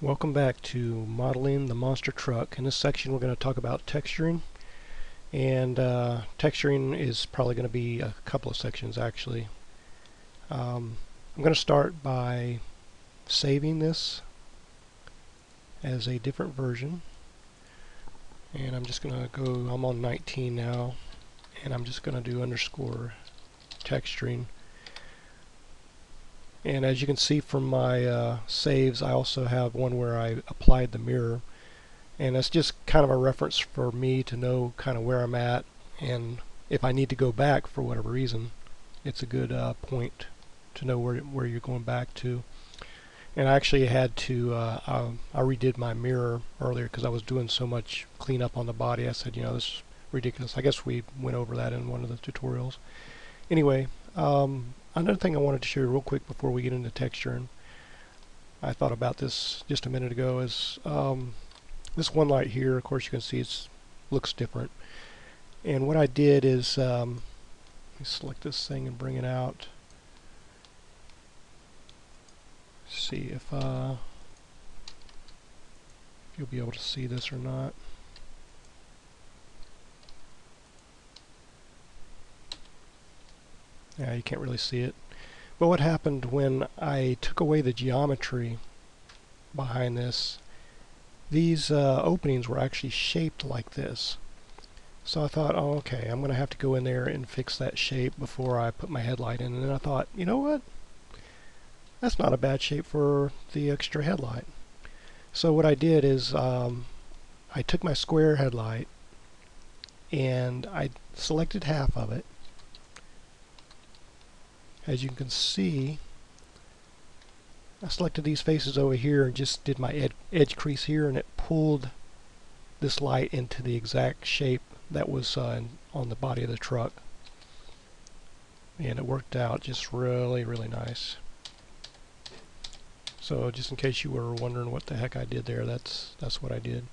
Welcome back to modeling the monster truck. In this section we're going to talk about texturing, and texturing is probably going to be a couple of sections actually. I'm going to start by saving this as a different version, and I'm just going to go, I'm on 19 now, and I'm just going to do underscore texturing. And as you can see from my saves, I also have one where I applied the mirror, and that's just kind of a reference for me to know kind of where I'm at, and if I need to go back for whatever reason, it's a good point to know where you're going back to. And I actually had to I redid my mirror earlier because I was doing so much cleanup on the body. I said, this is ridiculous. I guess we went over that in one of the tutorials. Anyway, another thing I wanted to show you real quick before we get into texturing, I thought about this just a minute ago, is this one light here. Of course you can see it looks different, and what I did is let me select this thing and bring it out. See if you'll be able to see this or not. Yeah, you can't really see it. But what happened when I took away the geometry behind this, these openings were actually shaped like this. So I thought, oh, okay, I'm going to have to go in there and fix that shape before I put my headlight in. And then I thought, you know what? That's not a bad shape for the extra headlight. So what I did is I took my square headlight and I selected half of it. As you can see, I selected these faces over here and just did my edge crease here, and it pulled this light into the exact shape that was on the body of the truck, and it worked out just really nice. So just in case you were wondering what the heck I did there, that's what I did.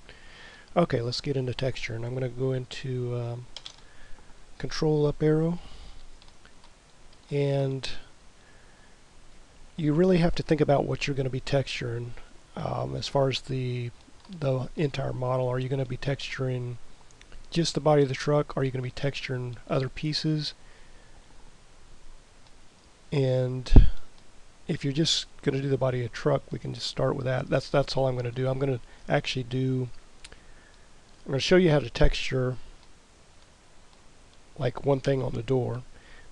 Okay, let's get into texture, and I'm going to go into control up arrow, and you really have to think about what you're going to be texturing as far as the entire model. Are you going to be texturing just the body of the truck? Are you going to be texturing other pieces? And if you're just going to do the body of the truck, we can just start with that. That's all I'm going to do. I'm going to show you how to texture like one thing on the door.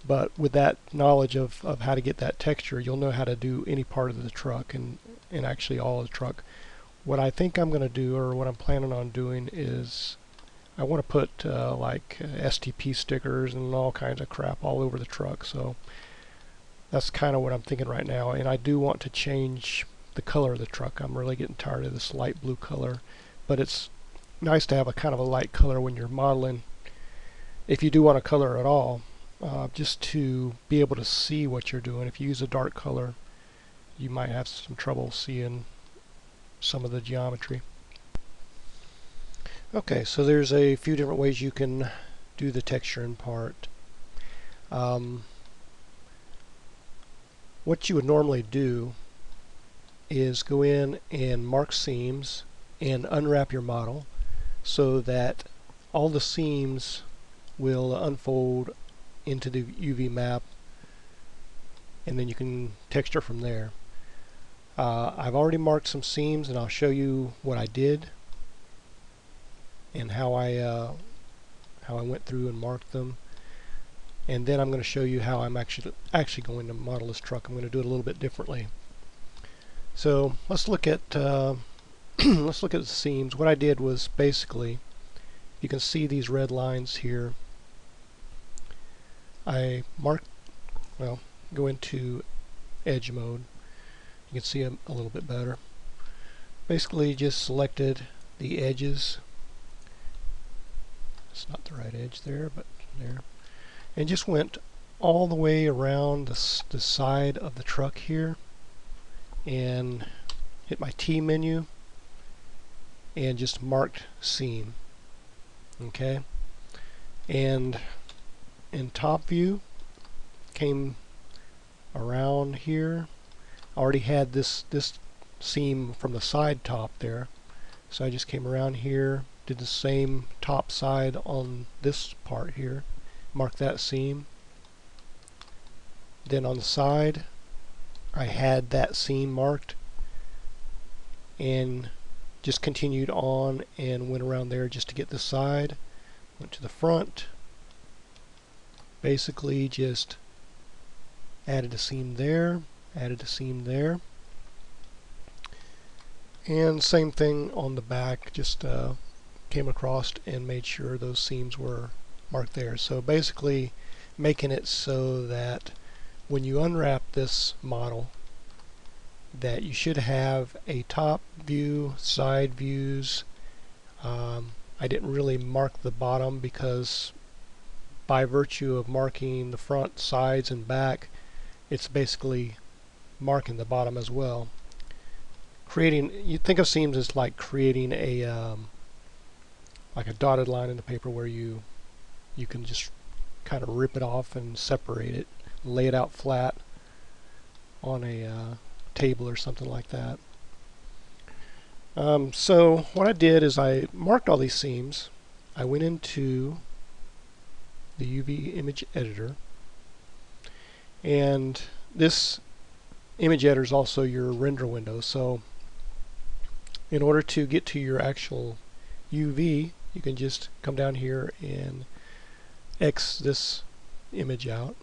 But with that knowledge of how to get that texture, you'll know how to do any part of the truck and actually all of the truck. What I think I'm going to do, or what I'm planning on doing, is I want to put like STP stickers and all kinds of crap all over the truck. So that's kind of what I'm thinking right now. And I do want to change the color of the truck. I'm really getting tired of this light blue color. But it's nice to have a kind of a light color when you're modeling, if you do want to color at all. Just to be able to see what you're doing. If you use a dark color, you might have some trouble seeing some of the geometry. Okay, so there's a few different ways you can do the texturing part. What you would normally do is go in and mark seams and unwrap your model so that all the seams will unfold into the UV map, and then you can texture from there. I've already marked some seams, and I'll show you what I did and how I went through and marked them. And then I'm going to show you how I'm actually going to model this truck. I'm going to do it a little bit differently. So let's look at let's look at the seams. What I did was basically, you can see these red lines here. I marked, well, go into edge mode. You can see them a little bit better. Basically just selected the edges. It's not the right edge there, but there. And just went all the way around the side of the truck here and hit my T menu and just marked seam. Okay? And in top view, came around here. I already had this seam from the side top there. So I just came around here, did the same top side on this part here, mark that seam. Then on the side I had that seam marked and just continued on and went around there just to get the side. Went to the front, basically just added a seam there, added a seam there, and same thing on the back, just came across and made sure those seams were marked there. So basically making it so that when you unwrap this model, that you should have a top view, side views. I didn't really mark the bottom because by virtue of marking the front, sides, and back, it's basically marking the bottom as well. You think of seams as like creating a like a dotted line in the paper where you can just kind of rip it off and separate it, lay it out flat on a table or something like that. So what I did is I marked all these seams. I went into the UV image editor, and this image editor is also your render window. So in order to get to your actual UV, you can just come down here and X this image out,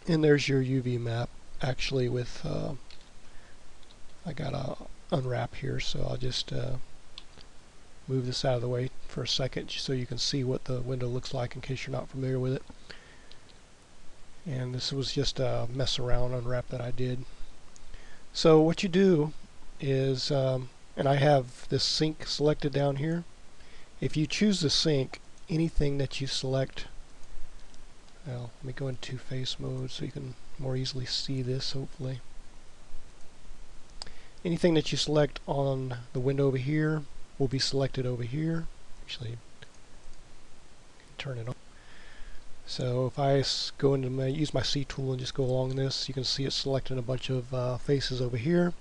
and there's your UV map. Actually, with I got a unwrap here, so I'll just move this out of the way for a second so you can see what the window looks like in case you're not familiar with it. And this was just a mess around unwrap that I did. So what you do is, and I have this sink selected down here. If you choose the sink, anything that you select, well, let me go into face mode so you can more easily see this, hopefully. Anything that you select on the window over here will be selected over here. Actually, turn it on. So if I go into use my C tool and just go along this, you can see it's selecting a bunch of faces over here.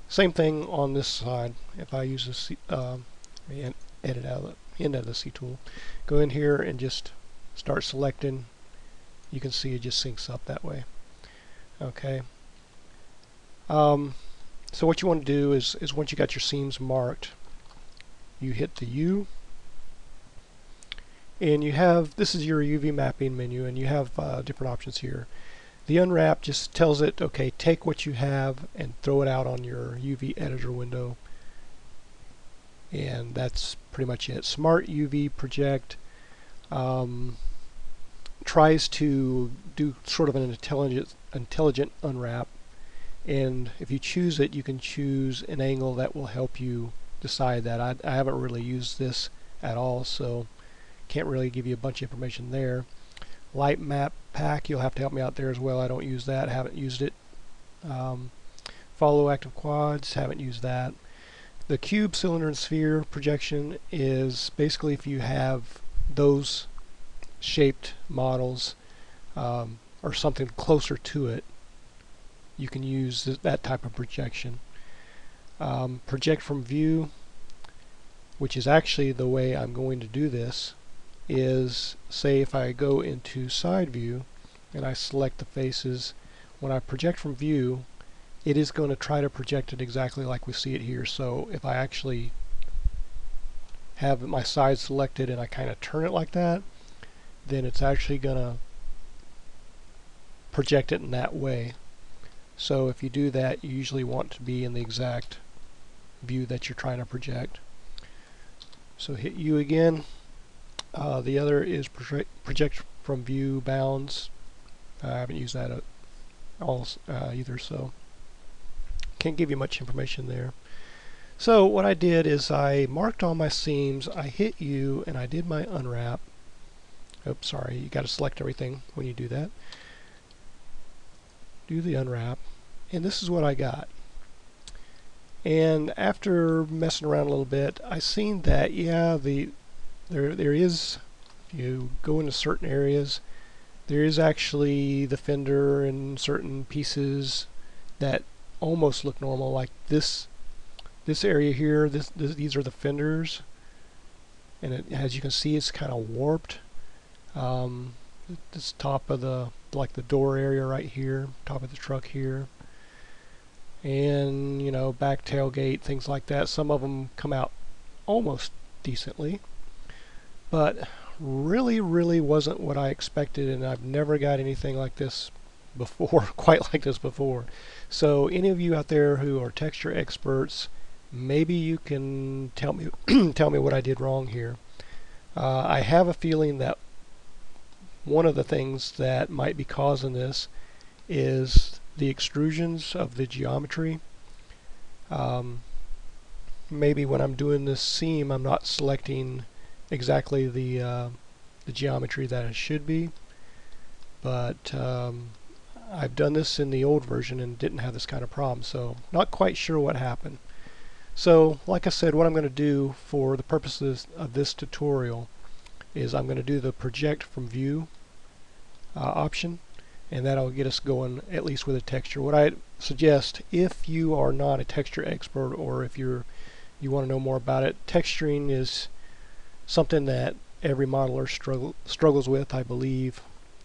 Same thing on this side. If I use the edit out of the end of the C tool, go in here and just start selecting, you can see it just syncs up that way. Okay. So what you want to do is once you got your seams marked, you hit the U, and you have, this is your UV mapping menu, and you have different options here. The unwrap just tells it, okay, take what you have and throw it out on your UV editor window, and that's pretty much it. Smart UV project tries to do sort of an intelligent unwrap. And if you choose it, you can choose an angle that will help you decide that. I haven't really used this at all, so can't really give you a bunch of information there. Light map pack, you'll have to help me out there as well. I don't use that, haven't used it. Follow active quads, haven't used that. The cube, cylinder, and sphere projection is basically if you have those shaped models or something closer to it, you can use that type of projection. Project from view, which is actually the way I'm going to do this, is say if I go into side view and I select the faces, when I project from view, it is going to try to project it exactly like we see it here. So if I actually have my side selected and I kind of turn it like that, then it's actually going to project it in that way. So if you do that, you usually want to be in the exact view that you're trying to project. So hit U again. The other is project from view bounds. I haven't used that at all either, so can't give you much information there. So what I did is I marked all my seams, I hit U, and I did my unwrap. Oops, sorry, you got to select everything when you do that. Do the unwrap, and this is what I got. And after messing around a little bit, I seen that yeah, there is, if you go into certain areas, there is actually the fender and certain pieces that almost look normal. Like this area here, these are the fenders, and as you can see, it's kind of warped. Um, this top of the door area right here, top of the truck here, and back tailgate, things like that. Some of them come out almost decently, but really wasn't what I expected, and I've never got anything like this before, quite like this before. So any of you out there who are texture experts, maybe you can tell me tell me what I did wrong here. I have a feeling that one of the things that might be causing this is the extrusions of the geometry. Maybe when I'm doing this seam, I'm not selecting exactly the geometry that it should be, but I've done this in the old version and didn't have this kind of problem, so not quite sure what happened. So like I said, what I'm going to do for the purposes of this tutorial is I'm going to do the project from view option, and that'll get us going at least with a texture. What I suggest, if you are not a texture expert, or if you want to know more about it, texturing is something that every modeler struggles with, I believe.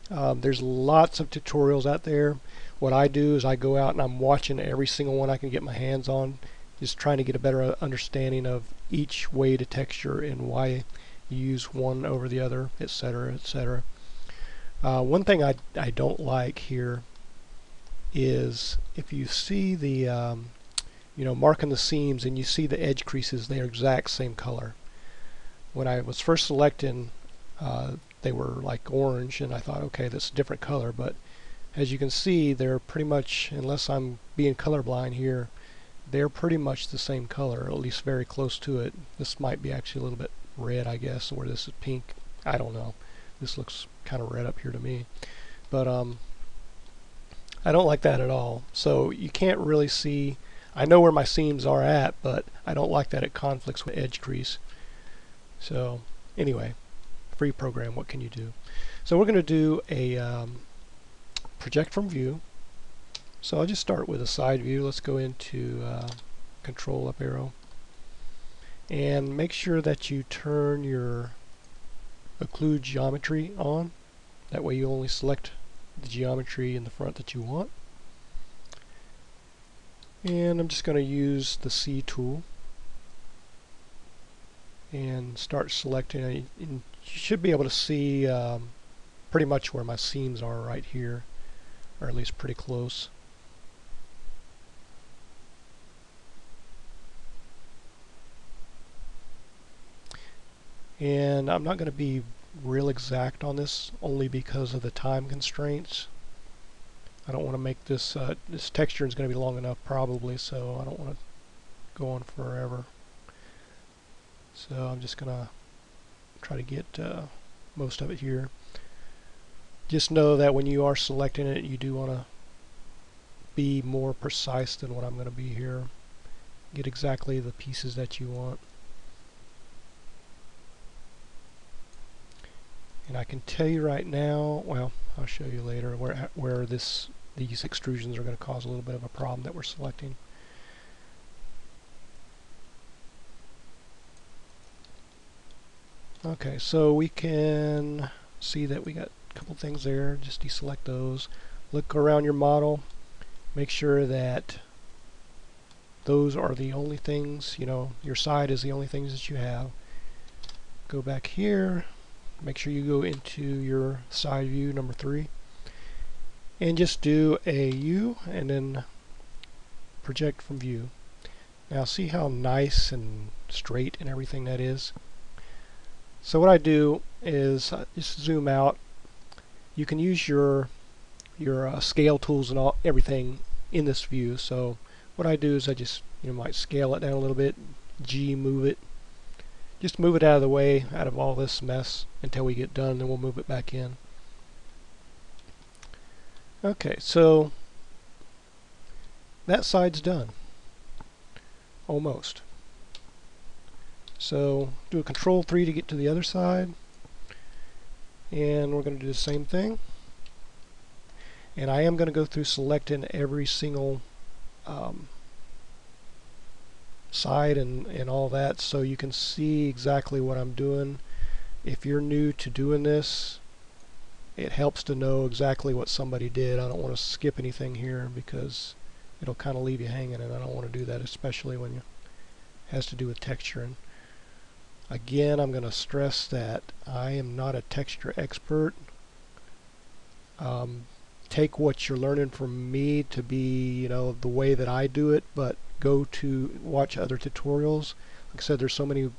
There's lots of tutorials out there. What I do is I go out and I'm watching every single one I can get my hands on, just trying to get a better understanding of each way to texture and why you use one over the other, etc., etc. One thing I don't like here is if you see the marking the seams and you see the edge creases, they're exact same color. When I was first selecting, they were like orange, and I thought, okay, that's a different color, but as you can see, they're pretty much, unless I'm being colorblind here, they're pretty much the same color, or at least very close to it. This might be actually a little bit red, I guess, where this is pink. I don't know. This looks kind of red up here to me, but I don't like that at all. So you can't really see. I know where my seams are at, but I don't like that it conflicts with edge crease. So anyway, free program, what can you do? So we're going to do a project from view. So I'll just start with a side view. Let's go into control up arrow, and make sure that you turn your occlude geometry on. That way you only select the geometry in the front that you want. And I'm just going to use the C tool and start selecting. And you should be able to see pretty much where my seams are right here, or at least pretty close. And I'm not going to be real exact on this, only because of the time constraints. I don't want to make this this texture is going to be long enough probably, so I don't want to go on forever. So I'm just going to try to get most of it here. Just know that when you are selecting it, you do want to be more precise than what I'm going to be here. Get exactly the pieces that you want. And I can tell you right now, well, I'll show you later where these extrusions are going to cause a little bit of a problem that we're selecting. Okay, so we can see that we got a couple things there. Just deselect those. Look around your model. Make sure that those are the only things, your side is the only things that you have. Go back here. Make sure you go into your side view number 3 and just do a U and then project from view. Now see how nice and straight and everything that is. So what I do is just zoom out. You can use your scale tools and everything in this view. So what I do is I just might scale it down a little bit, G, move it. Just move it out of the way, out of all this mess until we get done, then we'll move it back in. Okay, so that side's done. Almost. So do a Control 3 to get to the other side. And we're going to do the same thing. And I am going to go through selecting every single side and all that, so you can see exactly what I'm doing. If you're new to doing this, it helps to know exactly what somebody did. I don't want to skip anything here because it'll kind of leave you hanging, and I don't want to do that, especially when it has to do with texturing. Again, I'm going to stress that I am not a texture expert. Take what you're learning from me to be, the way that I do it, but go to watch other tutorials. Like I said, there's so many,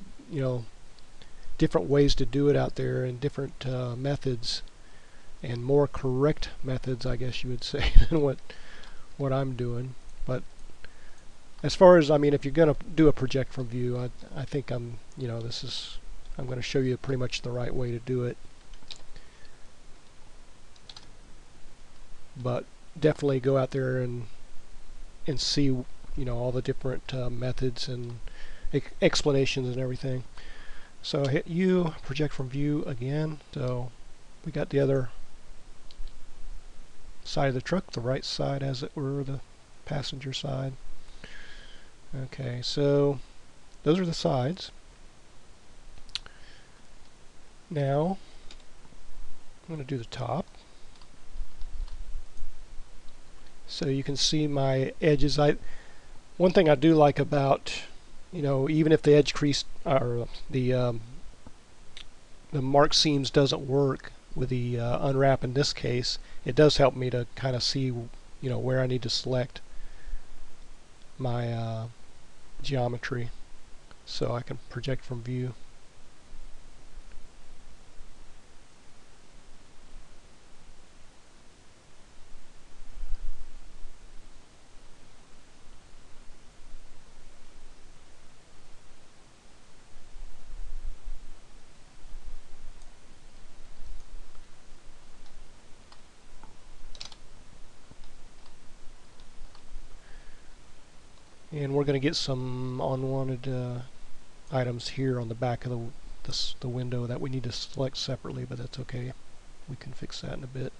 different ways to do it out there, and different methods, and more correct methods, I guess you would say, than what I'm doing. But as far as, if you're going to do a project from view, I think I'm going to show you pretty much the right way to do it. But definitely go out there and see, all the different methods and explanations and everything. So hit U, project from view again. So we got the other side of the truck, the right side as it were, the passenger side. Okay, so those are the sides. Now I'm going to do the top. So you can see my edges. One thing I do like about, even if the edge crease or the mark seams doesn't work with the unwrap in this case, it does help me to kind of see, where I need to select my geometry so I can project from view. And we're going to get some unwanted items here on the back of the window that we need to select separately, but that's okay. We can fix that in a bit.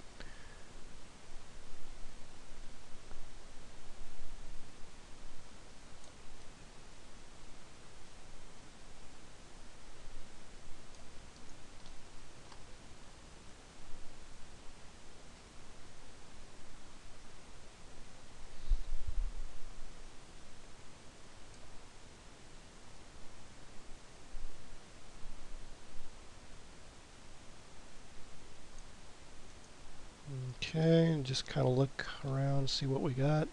Okay, and just kind of look around and see what we got.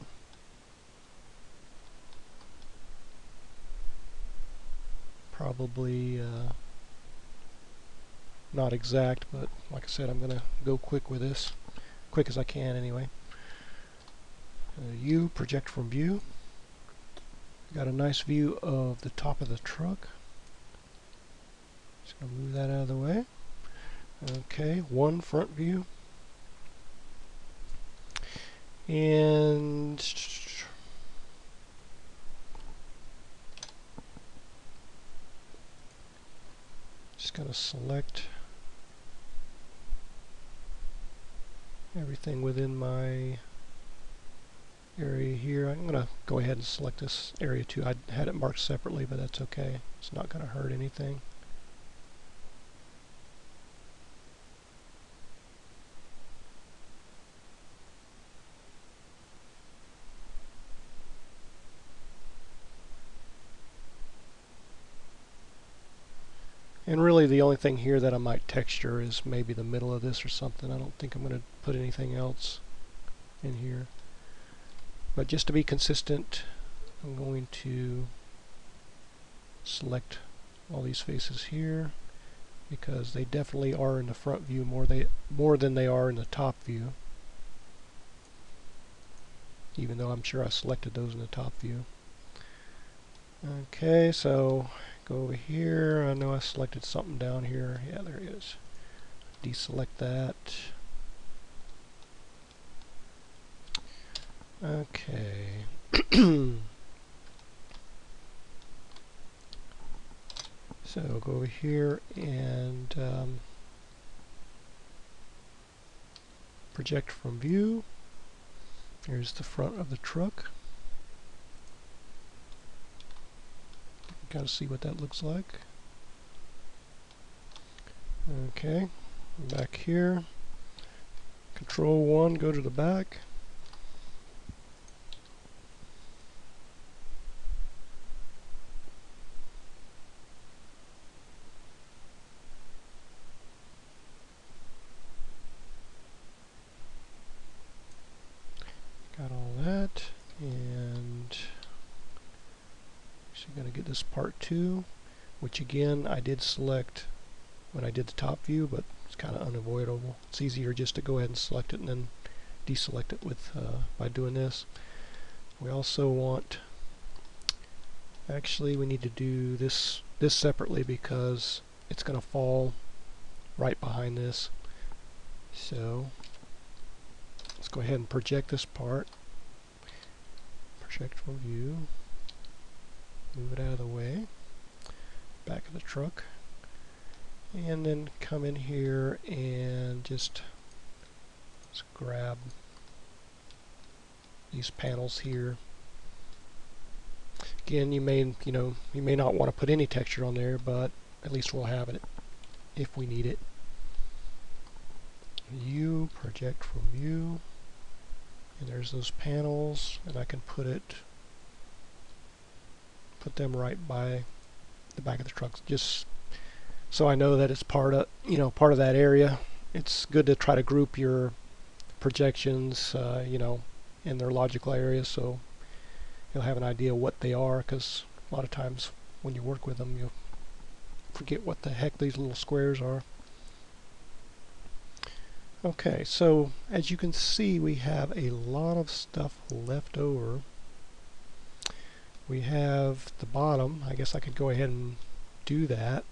Probably not exact, but like I said, I'm going to go quick with this. Quick as I can anyway. U, project from view. Got a nice view of the top of the truck. Just going to move that out of the way. Okay, one front view. And just going to select everything within my area here. I'm going to go ahead and select this area too. I had it marked separately, but that's okay. It's not going to hurt anything. And really the only thing here that I might texture is maybe the middle of this or something. I don't think I'm going to put anything else in here. But just to be consistent, I'm going to select all these faces here because they definitely are in the front view more than they are in the top view. Even though I'm sure I selected those in the top view. Okay, so go over here. I know I selected something down here. Yeah, there it is. Deselect that. Okay. So go over here and project from view. Here's the front of the truck. kind of see what that looks like. Okay, back here, Control 1, go to the back. Got all that, and actually going to get this part 2, which again I did select when I did the top view, but it's kind of unavoidable. It's easier just to go ahead and select it and then deselect it with by doing this. We also want, actually we need to do this separately because it's going to fall right behind this. So let's go ahead and project this part. Project from view. Move it out of the way. Back of the truck. And then come in here and just let's grab these panels here. Again, you may not want to put any texture on there, but at least we'll have it if we need it. View, project from view, and there's those panels, and I can put them right by the back of the truck, just so I know that it's part of that area. It's good to try to group your projections, in their logical areas, so you'll have an idea what they are, because a lot of times when you work with them you'll forget what the heck these little squares are. Okay, so as you can see, we have a lot of stuff left over. We have the bottom. I guess I could go ahead and do that.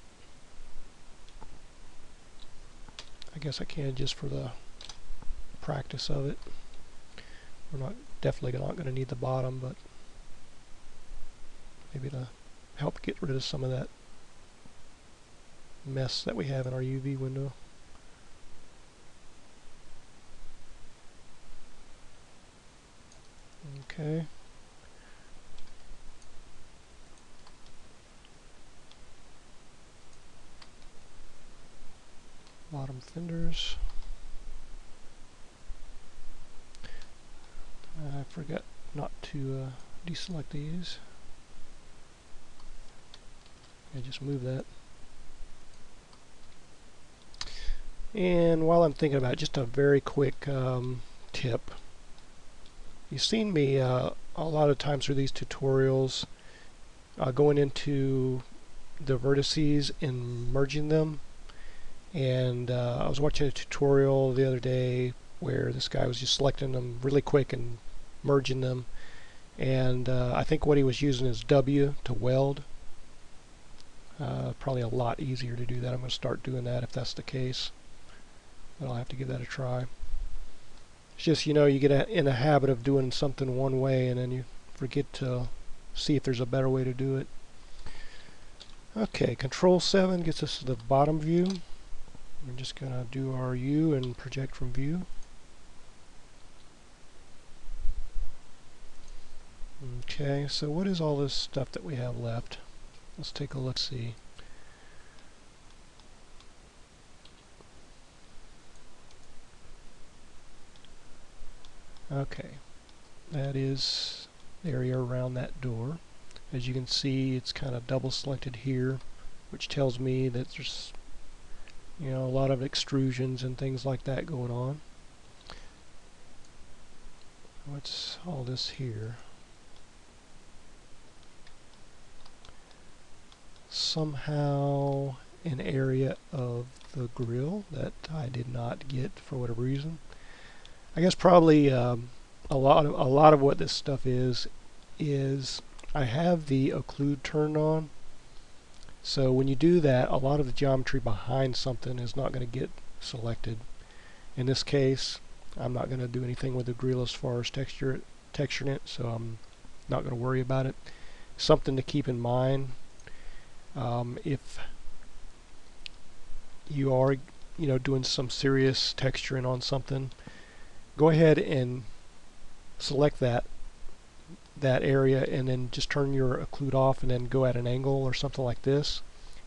I guess I can just for the practice of it. We're definitely not going to need the bottom, but maybe to help get rid of some of that mess that we have in our UV window. Okay. Bottom fenders. I forgot not to deselect these. I just move that. And while I'm thinking about it, just a very quick tip. You've seen me a lot of times through these tutorials going into the vertices and merging them. And I was watching a tutorial the other day where this guy was just selecting them really quick and merging them. And I think what he was using is W to weld. Probably a lot easier to do that. I'm going to start doing that if that's the case. But I'll have to give that a try. It's just, you get in a habit of doing something one way and then you forget to see if there's a better way to do it. Okay, Control 7 gets us to the bottom view. We're just going to do our U and project from view. Okay, so what is all this stuff that we have left? Let's take a look, see. Okay, that is the area around that door. As you can see, it's kind of double selected here, which tells me that there's a lot of extrusions and things like that going on. What's all this here? Somehow an area of the grill that I did not get for whatever reason. I guess probably a lot of what this stuff is I have the occlude turned on. So when you do that, a lot of the geometry behind something is not going to get selected. In this case, I'm not going to do anything with the grill as far as texturing it, so I'm not going to worry about it. Something to keep in mind if you are doing some serious texturing on something, go ahead and select that that area and then just turn your occlude off and then go at an angle or something like this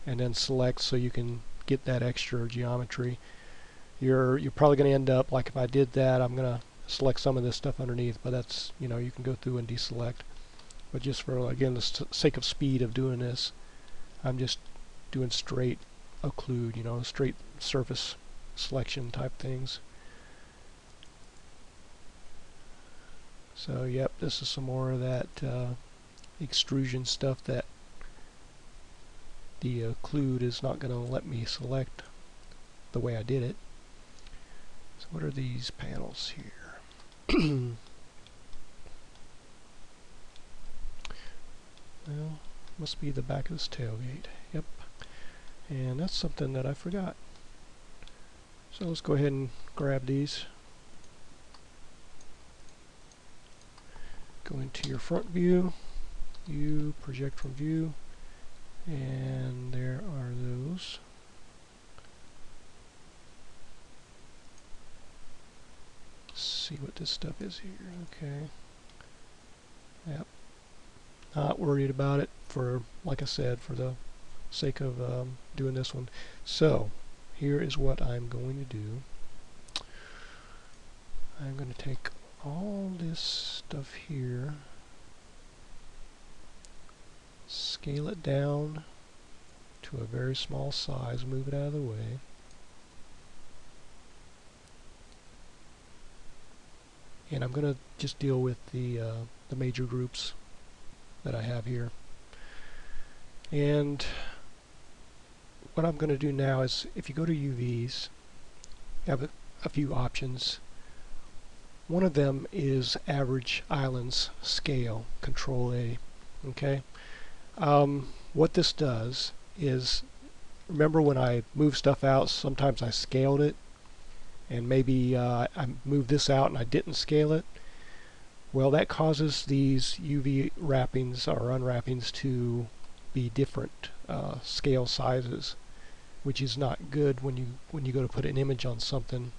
and then select so you can get that extra geometry. You're probably going to end up, like if I did that, I'm going to select some of this stuff underneath, but that's, you know, you can go through and deselect. But just for, again, the sake of speed of doing this, I'm just doing straight occlude, you know, straight surface selection type things. So yep, this is some more of that extrusion stuff that the occlude is not going to let me select the way I did it. So what are these panels here? Well, must be the back of this tailgate. Yep. And that's something that I forgot. So let's go ahead and grab these. Go into your front view, you project from view, and there are those. Let's see what this stuff is here. Okay. Yep. Not worried about it for, like I said, for the sake of doing this one. So here is what I'm going to do. I'm going to take all this stuff here, scale it down to a very small size, move it out of the way. And I'm going to just deal with the major groups that I have here. And what I'm going to do now is, if you go to UVs, you have a few options. One of them is Average Islands Scale, Control A. Okay. What this does is, remember when I move stuff out, sometimes I scaled it, and maybe I moved this out and I didn't scale it. Well, that causes these UV wrappings or unwrappings to be different scale sizes, which is not good when you go to put an image on something.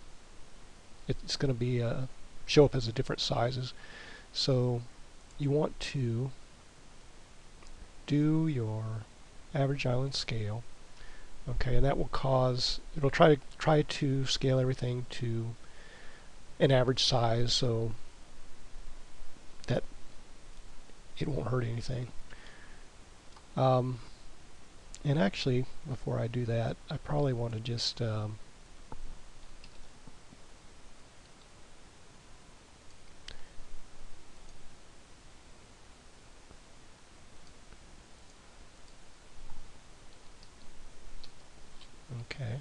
It's going to be show up as a different sizes. So you want to do your average island scale. Okay, and that will cause, it'll try to scale everything to an average size so that it won't hurt anything. And actually, before I do that, I probably want to just okay.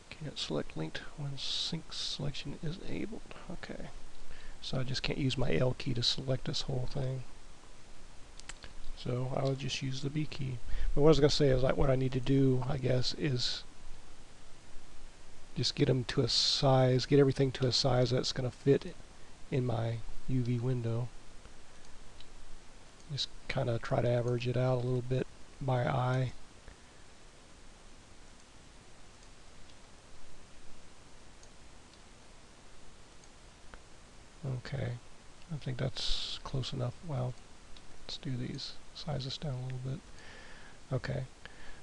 Can't select linked when sync selection is enabled. Okay. So I just can't use my L key to select this whole thing. So I'll just use the B key. But what I was going to say is, like, what I need to do, I guess, is just get them to a size, get everything to a size that's going to fit in my UV window. Just kind of try to average it out a little bit by eye. Okay, I think that's close enough. Well, let's do these, size this down a little bit. Okay,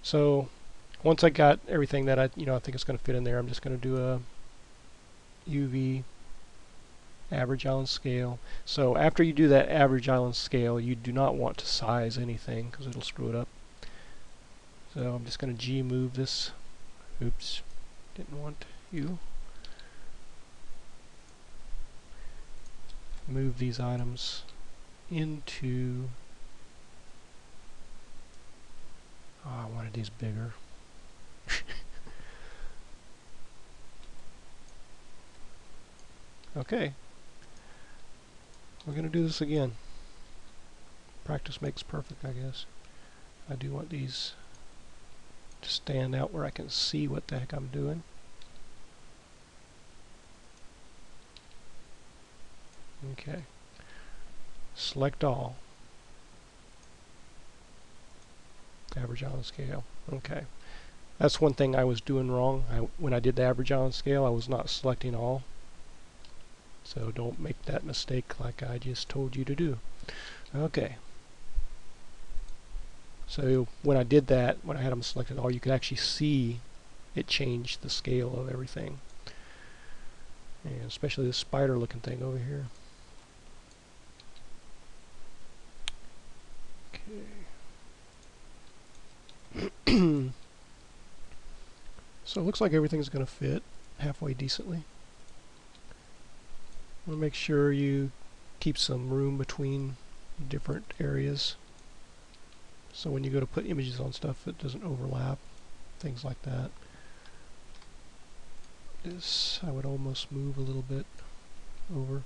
so once I got everything that I think it's going to fit in there, I'm just going to do a UV average island scale. So after you do that average island scale, you do not want to size anything because it'll screw it up. So I'm just going to G move this. Oops, didn't want you. Move these items into, I wanted these bigger. Okay, we're going to do this again. Practice makes perfect, I guess. I do want these to stand out where I can see what the heck I'm doing. Okay, select all, average island scale. Okay, That's one thing I was doing wrong. When I did the average on scale, I was not selecting all. So don't make that mistake like I just told you to do. Okay. So when I did that, when I had them selected all, you could actually see it changed the scale of everything. And especially this spider looking thing over here. Okay. So it looks like everything's going to fit halfway decently. Want to make sure you keep some room between different areas. So when you go to put images on stuff, it doesn't overlap, things like that. This I would almost move a little bit over.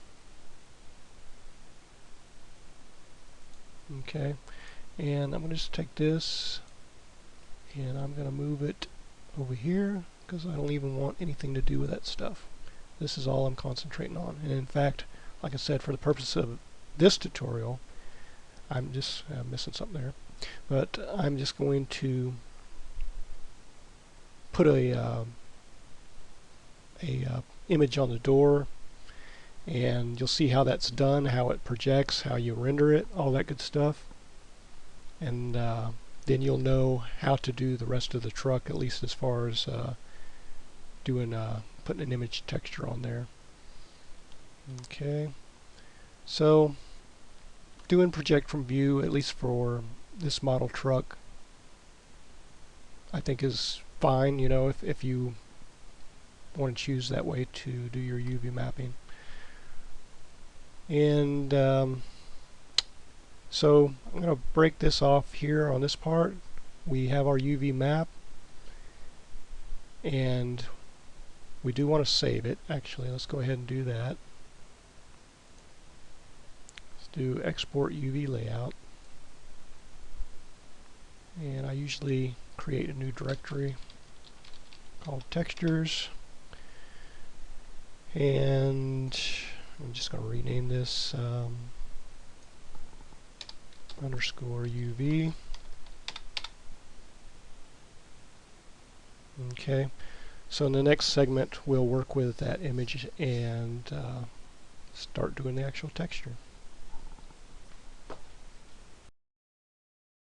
Okay, and I'm going to just take this and I'm going to move it over here because I don't even want anything to do with that stuff. This is all I'm concentrating on. And in fact, like I said, for the purpose of this tutorial, I'm just missing something there. But I'm just going to put a image on the door, and you'll see how that's done, how it projects, how you render it, all that good stuff. And then you'll know how to do the rest of the truck, at least as far as doing putting an image texture on there. Okay, so doing project from view, at least for this model truck, I think is fine. You know, if you want to choose that way to do your UV mapping. And so I'm going to break this off here on this part. We have our UV map, and we do want to save it. Actually, let's go ahead and do that. Let's do export UV layout, and I usually create a new directory called textures, and I'm just going to rename this underscore UV. Okay, so in the next segment we'll work with that image and start doing the actual texture.